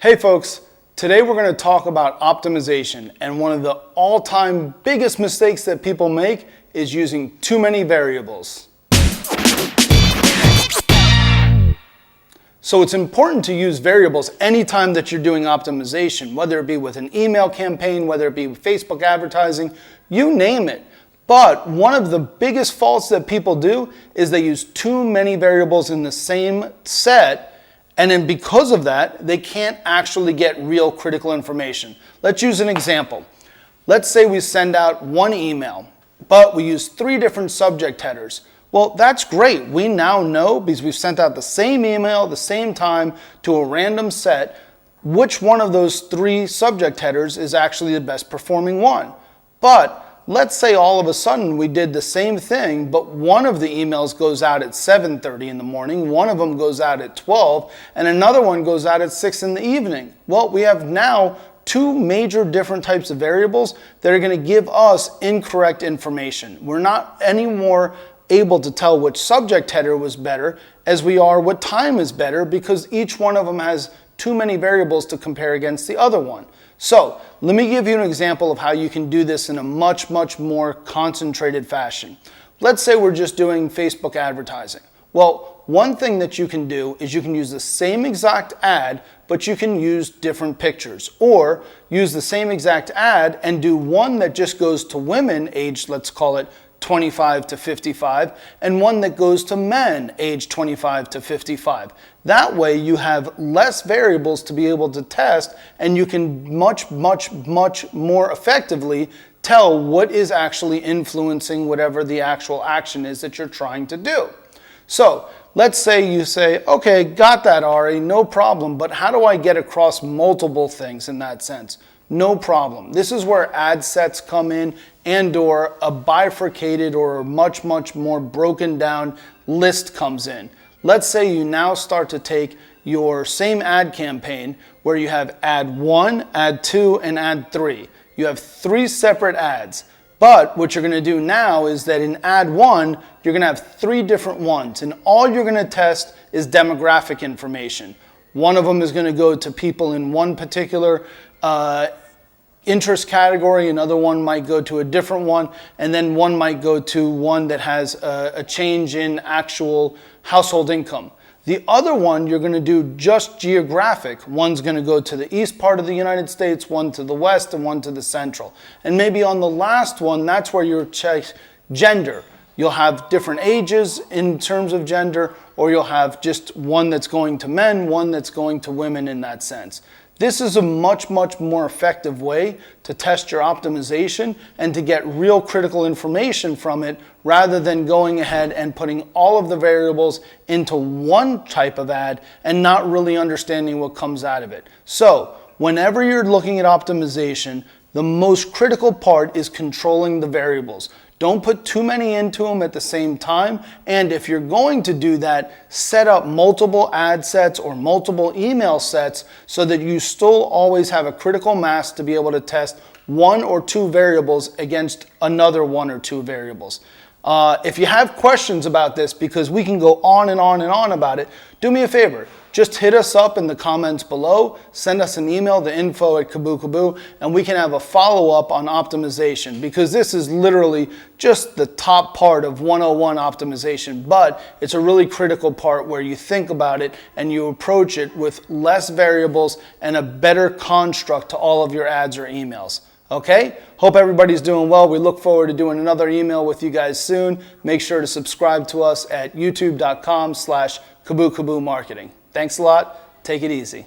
Hey folks, today we're going to talk about optimization, and one of the all-time biggest mistakes that people make is using too many variables. So it's important to use variables anytime that you're doing optimization, whether it be with an email campaign, whether it be Facebook advertising, you name it. But one of the biggest faults that people do is they use too many variables in the same set. And then because of that, they can't actually get real critical information. Let's use an example. Let's say we send out one email, but we use 3 different subject headers. Well, that's great. We now know, because we've sent out the same email, the same time, to a random set, which one of those 3 subject headers is actually the best performing one. But let's say all of a sudden we did the same thing, but one of the emails goes out at 7:30 in the morning, one of them goes out at 12, and another one goes out at 6 in the evening. Well, we have now 2 major different types of variables that are going to give us incorrect information. We're not anymore able to tell which subject header was better as we are what time is better, because each one of them has too many variables to compare against the other one. So let me give you an example of how you can do this in a much more concentrated fashion. Let's say we're just doing Facebook advertising. Well, one thing that you can do is you can use the same exact ad, but you can use different pictures, or use the same exact ad and do one that just goes to women aged, let's call it 25 to 55, and one that goes to men aged 25 to 55. That way you have less variables to be able to test, and you can much more effectively tell what is actually influencing whatever the actual action is that you're trying to do. So let's say you say, okay, got that, Ari, no problem, but how do I get across multiple things in that sense? No problem. This is where ad sets come in, and or a bifurcated or much more broken down list comes in. Let's say you now start to take your same ad campaign where you have ad 1, ad 2, and ad 3. You have 3 separate ads. But what you're going to do now is that in ad 1, you're going to have 3 different ones, and all you're going to test is demographic information. One of them is going to go to people in one particular interest category, another one might go to a different one, and then one might go to one that has a change in actual household income. The other one you're going to do just geographic. One's going to go to the east part of the United States, one to the west, and one to the central. And maybe on the last one, that's where you'll check gender. You'll have different ages in terms of gender, or you'll have just one that's going to men, one that's going to women in that sense. This is a much more effective way to test your optimization and to get real critical information from it, rather than going ahead and putting all of the variables into one type of ad and not really understanding what comes out of it. So whenever you're looking at optimization, the most critical part is controlling the variables. Don't put too many into them at the same time. And if you're going to do that, set up multiple ad sets or multiple email sets so that you still always have a critical mass to be able to test 1 or 2 variables against another 1 or 2 variables. If you have questions about this, because we can go on and on about it, do me a favor. Just hit us up in the comments below, send us an email to info@kabookaboo, and we can have a follow-up on optimization, because this is literally just the top part of 101 optimization, but it's a really critical part where you think about it and you approach it with less variables and a better construct to all of your ads or emails. Okay? Hope everybody's doing well. We look forward to doing another email with you guys soon. Make sure to subscribe to us at youtube.com/kabookaboomarketing. Thanks a lot. Take it easy.